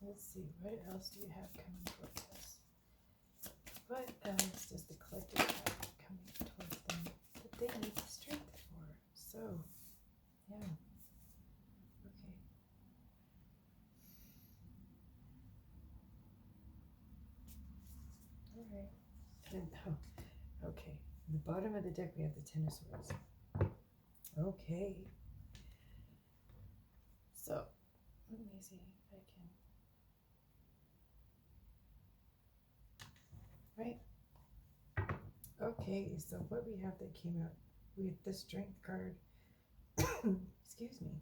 Let's see, what else do you have coming towards us? What else does the collective have coming towards them that they need strength for? So, yeah, okay. All right. And, oh, okay. In the bottom of the deck, we have the Ten of Swords. Okay. So, let me see if I can. Right. Okay, so what we have that came out with the Strength card, excuse me,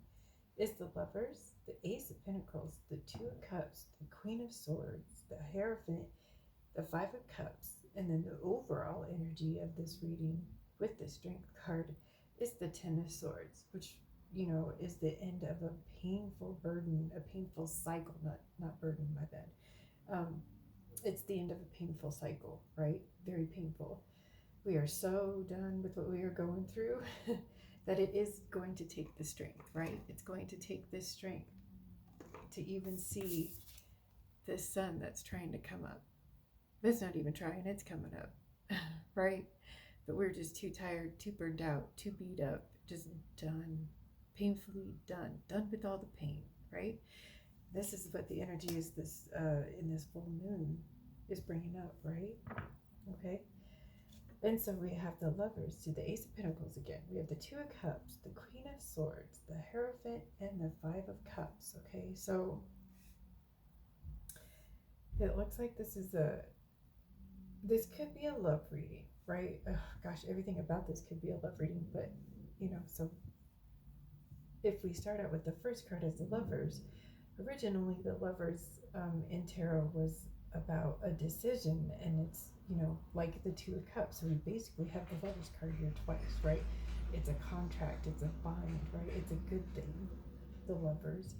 is the Lovers, the Ace of Pentacles, the Two of Cups, the Queen of Swords, the Hierophant, the Five of Cups, and then the overall energy of this reading with the Strength card is the Ten of Swords, which, you know, is the end of a painful burden, a painful cycle, not burden, my bad. It's the end of a painful cycle, right? Very painful. We are so done with what we are going through that it is going to take the strength, right? It's going to take this strength to even see this sun that's trying to come up. It's not even trying, it's coming up, right? But we're just too tired, too burned out, too beat up, just done, painfully done with all the pain, right? This is what the energy is this in this full moon is bringing up, right? Okay. And so we have the Lovers to the Ace of Pentacles again. We have the Two of Cups, the Queen of Swords, the Hierophant, and the Five of Cups. Okay, so it looks like this could be a love reading, right? Oh, gosh, everything about this could be a love reading, but you know, so if we start out with the first card as the Lovers, originally the Lovers in tarot was about a decision, and it's, you know, like the Two of Cups. So we basically have the Lovers card here twice, right? It's a contract, it's a bind, right? It's a good thing, the Lovers.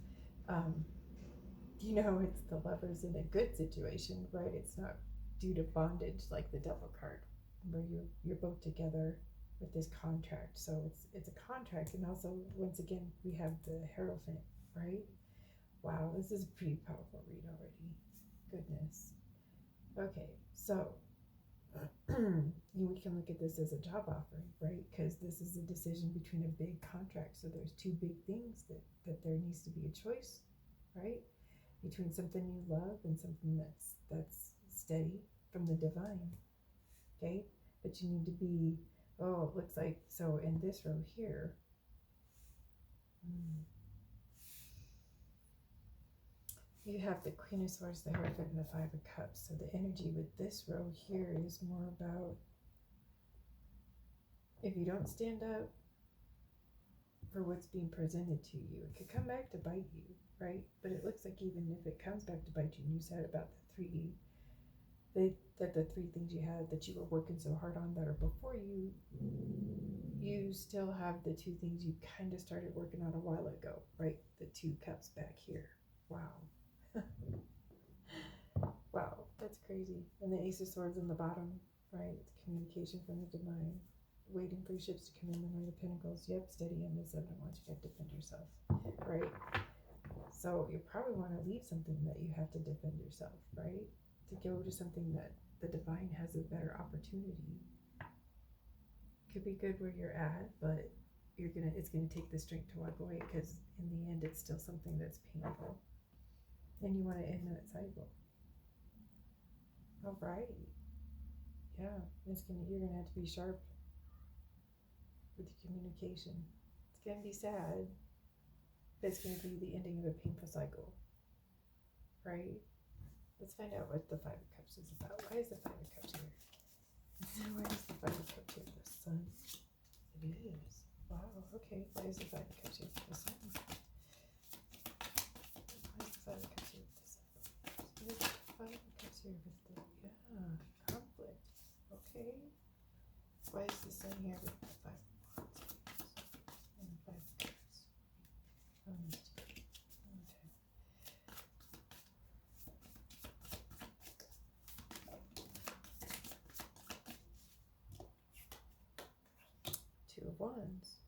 You know, it's the Lovers in a good situation, right? It's not due to bondage like the Devil card, where you're both together with this contract. So it's a contract, and also once again we have the Hierophant, right? Wow, this is a pretty powerful read already. Goodness. Okay, so we can look at this as a job offer, right? Because this is a decision between a big contract. So there's two big things that there needs to be a choice, right? Between something you love and something that's steady from the divine. Okay, but you need to be. Oh, it looks like so in this row here. You have the Queen of Swords, the Hierophant, and the Five of Cups. So the energy with this row here is more about, if you don't stand up for what's being presented to you, it could come back to bite you, right? But it looks like even if it comes back to bite you, and you said about the three things you had that you were working so hard on that are before you, you still have the two things you kind of started working on a while ago, right? The Two Cups back here. Wow. Wow, that's crazy. And the Ace of Swords in the bottom, right? It's communication from the divine. Waiting for ships to come in, the Knight of Pentacles. Yep, steady in the Seven of Wands. You have to defend yourself, right? So you probably want to leave something that you have to defend yourself, right? To go to something that the divine has a better opportunity. Could be good where you're at, but it's gonna take the strength to walk away, because in the end it's still something that's painful. And you want to end that cycle. All right. Yeah, you're gonna have to be sharp with your communication. It's gonna be sad, but it's gonna be the ending of a painful cycle, right? Let's find out what the Five of Cups is about. Why is the Five of Cups here? Why is the Five of Cups here? The Sun. It is. Wow. Okay. Why is the Five of Cups here? The Sun. Why is the Five of Cups here with the Sun? Why is the Five of Cups here with the conflict? Okay. Why is the Sun here with the Five of Wands and the Five of Cups? Okay. 2 of Wands.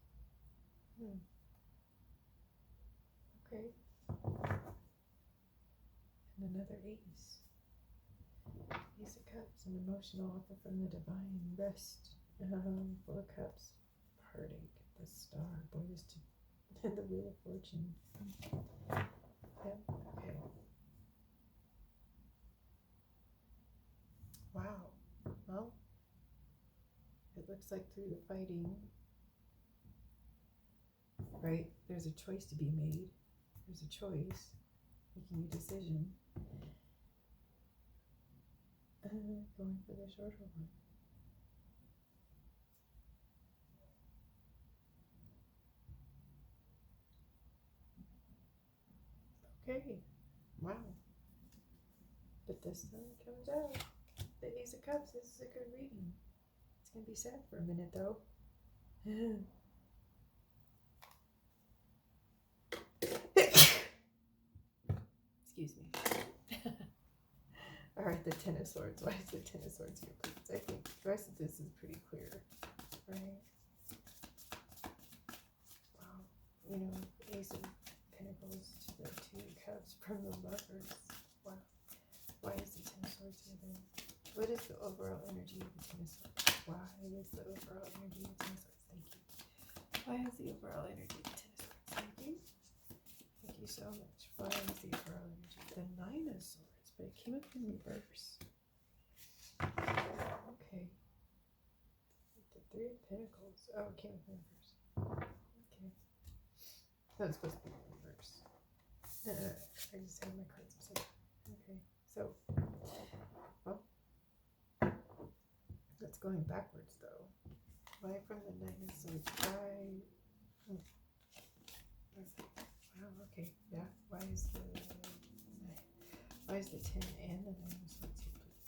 Okay. another ace. Ace of Cups, an emotional offer from the divine. Rest. Four of Cups, heartache. The Star. Boy, this the Wheel of Fortune. Yep. Okay. Wow. Well, it looks like through the fighting, right? There's a choice to be made. There's a choice. Making a decision. Going for the shorter one. Okay. Wow. But the sun comes out. The Ace of Cups. This is a good reading. It's going to be sad for a minute, though. Excuse me. All right, the Ten of Swords. Why is the Ten of Swords here, please? I think the rest of this is pretty clear, right? Wow. You know, Ace of Pentacles to the Two of Cups from the Lovers. Wow. Why is the Ten of Swords here then? What is the overall energy of the Ten of Swords? Why is the overall energy of the Ten of Swords? Thank you. Why is the overall energy of the Ten of Swords? Thank you. Thank you so much. Why is the overall energy? The Nine of Swords, but it came up in reverse. Okay. The Three of Pentacles. Oh, it came up in reverse. Okay. That was supposed to be in reverse. I just had my cards upside down. Okay. So, well, that's going backwards though. Why from the Nine of Swords? Wow, okay, yeah. Why is the 10 and the 9 of Swords here, please?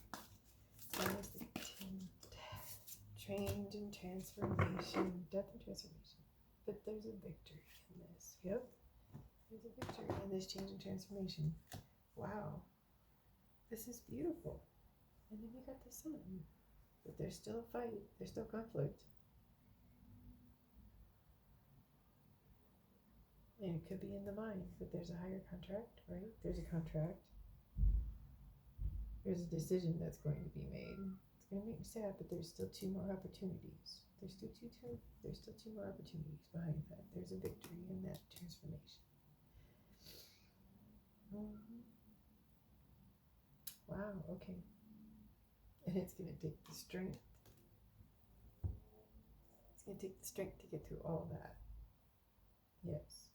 Why is the 10? Change and transformation. Death and transformation. But there's a victory in this. Yep. There's a victory in this change and transformation. Wow. This is beautiful. And then you got the Sun. But there's still a fight. There's still conflict. And it could be in the mind, but there's a higher contract, right? There's a contract. There's a decision that's going to be made. It's going to make me sad, but there's still two more opportunities. There's still two more opportunities behind that. There's a victory in that transformation. Wow, okay. And it's going to take the strength. It's going to take the strength to get through all that. Yes.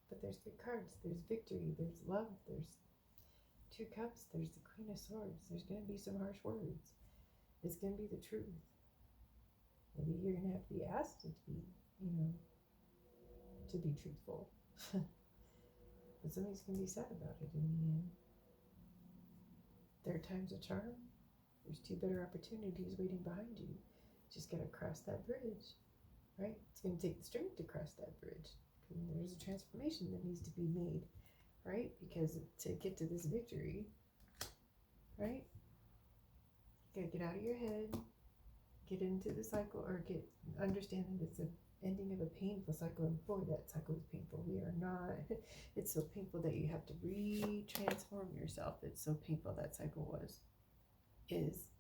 But there's good cards. There's victory. There's love. There's Two Cups. There's the Queen of Swords. There's going to be some harsh words. It's going to be the truth. Maybe you're going to have to be asked to be, to be truthful. But somebody's going to be sad about it in the end. Third time's a charm. There's two better opportunities waiting behind you. Just got to cross that bridge, right? It's going to take the strength to cross that bridge. And there's a transformation that needs to be made, right? Because to get to this victory, right? You gotta get out of your head, get into the cycle, or understand that it's an ending of a painful cycle. And boy, that cycle is painful. It's so painful that you have to re-transform yourself. It's so painful that cycle is,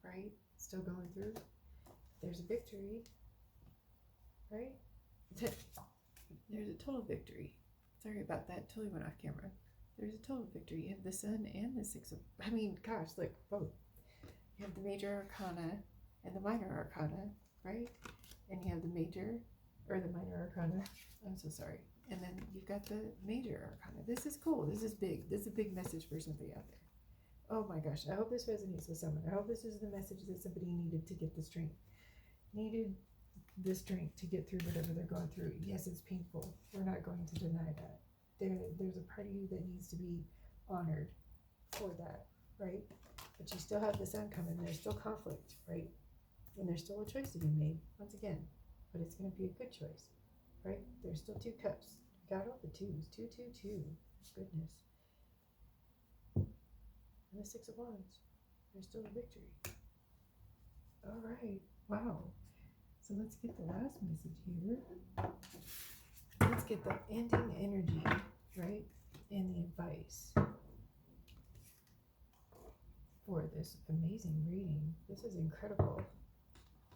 right? Still going through. There's a victory, right? There's a total victory. Sorry about that. Totally went off camera. There's a total victory. You have the Sun and the both. You have the Major Arcana and the Minor Arcana, right? And you have the Major, or the Minor Arcana. I'm so sorry. And then you've got the Major Arcana. This is cool. This is big. This is a big message for somebody out there. Oh my gosh. I hope this resonates with someone. I hope this is the message that somebody needed to get the strength. Needed the strength to get through whatever they're going through. Yes, it's painful. We're not going to deny that. There's a part of you that needs to be honored for that, right? But you still have the Sun coming. There's still conflict, right? And there's still a choice to be made, once again. But it's going to be a good choice, right? There's still Two Cups. Got all the twos. 2, 2, 2. Goodness. And the Six of Wands. There's still a victory. All right. Wow. So let's get the last message here. Let's get the ending energy, right? And the advice. this amazing reading. This is incredible.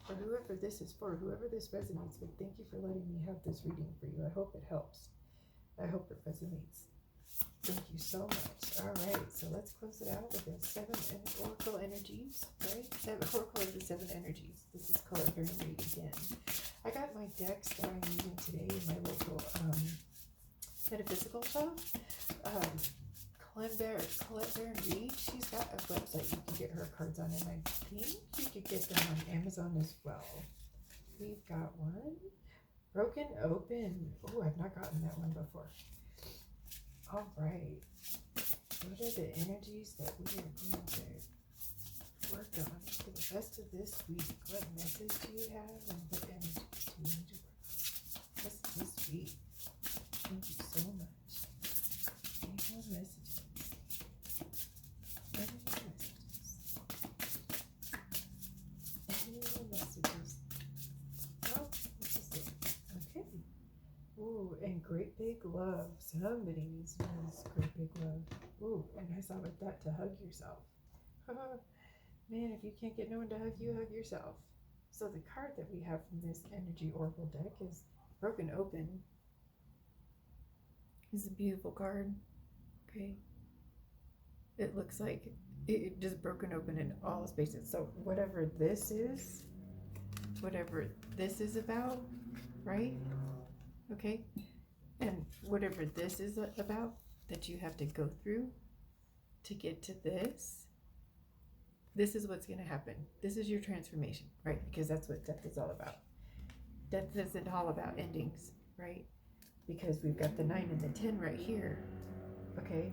For whoever this is for, whoever this resonates with, thank you for letting me have this reading for you. I hope it helps. I hope it resonates. Thank you so much. All right, so let's close it out with the Oracle energies, right? Oracle of the 7 energies. This is color variant again. I got my decks that I'm using today in my local metaphysical shop. Colette Baron Reed, she's got a website you can get her cards on, and I think you could get them on Amazon as well. We've got one, Broken Open. Oh, I've not gotten that one before. All right. What are the energies that we are going to work on for the rest of this week? What message do you have, and what energies do you need to work on this week? Thank you so much. Any more messages? Any more messages? Any more messages? Oh, this is it. Okay. Ooh, and great big love. Somebody needs to know this great big love. Ooh, and I saw with that to hug yourself. Man, if you can't get no one to hug you, hug yourself. So the card that we have from this energy oracle deck is Broken Open. It's a beautiful card. Okay. It looks like it just broken open in all spaces. So whatever this is about, right? Okay. And whatever this is about that you have to go through to get to this is what's going to happen. This is your transformation, right? Because that's what death is all about. Death isn't all about endings, right? Because we've got the 9 and the 10 right here, okay?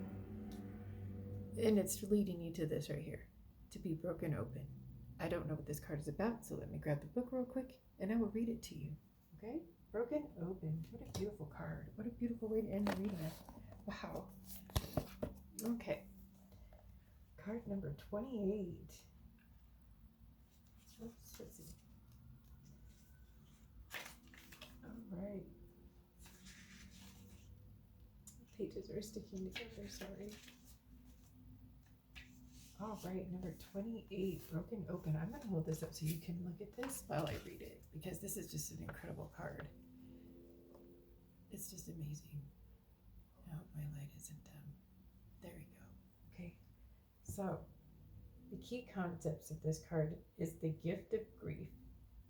And it's leading you to this right here, to be broken open. I don't know what this card is about, so let me grab the book real quick, and I will read it to you, okay? Broken Open. What a beautiful card. What a beautiful way to end the reading. Wow. Okay. Card number 28. Oops, let's see. All right. Pages are sticking together, sorry. All right, number 28, Broken Open. I'm going to hold this up so you can look at this while I read it, because this is just an incredible card. It's just amazing. I hope my light isn't there we go. Okay, so the key concepts of this card is the gift of grief,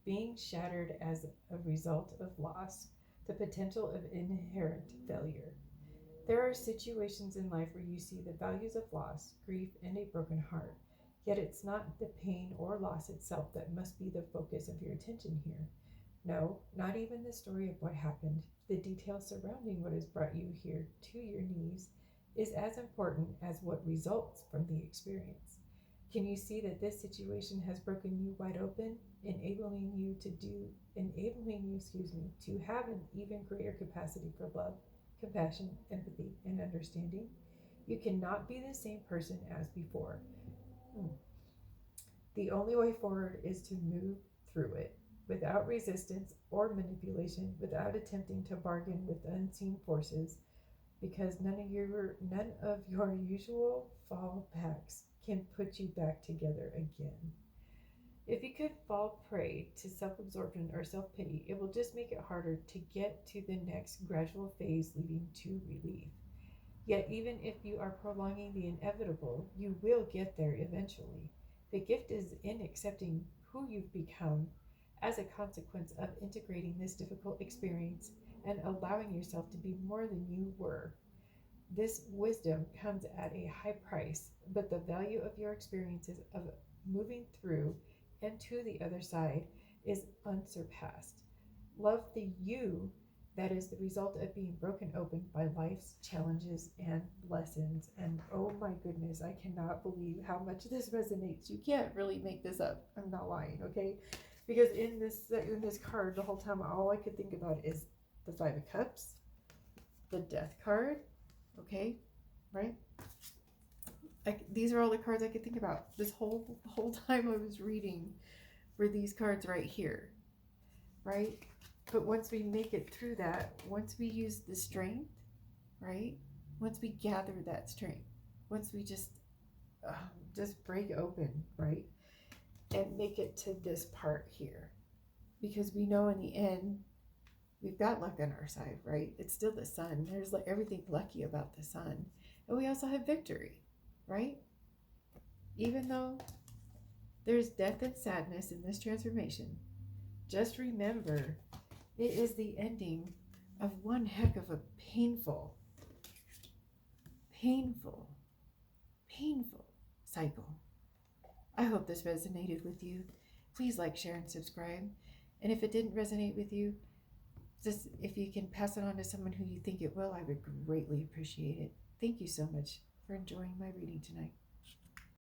being shattered as a result of loss, the potential of inherent failure. There are situations in life where you see the values of loss, grief, and a broken heart, yet it's not the pain or loss itself that must be the focus of your attention here. No, not even the story of what happened. The details surrounding what has brought you here to your knees is as important as what results from the experience. Can you see that this situation has broken you wide open, enabling you to have an even greater capacity for love, compassion, empathy, and understanding? You cannot be the same person as before. The only way forward is to move through it without resistance or manipulation, without attempting to bargain with unseen forces, because none of your usual fallbacks can put you back together again. If you could fall prey to self-absorption or self-pity, it will just make it harder to get to the next gradual phase leading to relief. Yet even if you are prolonging the inevitable, you will get there eventually. The gift is in accepting who you've become as a consequence of integrating this difficult experience and allowing yourself to be more than you were. This wisdom comes at a high price, but the value of your experiences of moving through and to the other side is unsurpassed. Love the you that is the result of being broken open by life's challenges and lessons. And oh my goodness, I cannot believe how much this resonates. You can't really make this up. I'm not lying, okay? Because in this card, the whole time, all I could think about is the 5 of Cups, the Death card, okay, right? These are all the cards I could think about. This whole time I was reading were these cards right here, right? But once we make it through that, once we use the strength, right? Once we gather that strength, once we just just break open, right? And make it to this part here. Because we know in the end, we've got luck on our side, right? It's still the sun. There's like everything lucky about the sun. And we also have victory, right? Even though there's death and sadness in this transformation, just remember it is the ending of one heck of a painful, painful, painful cycle. I hope this resonated with you. Please like, share, and subscribe. And if it didn't resonate with you, just if you can pass it on to someone who you think it will, I would greatly appreciate it. Thank you so much for enjoying my reading tonight.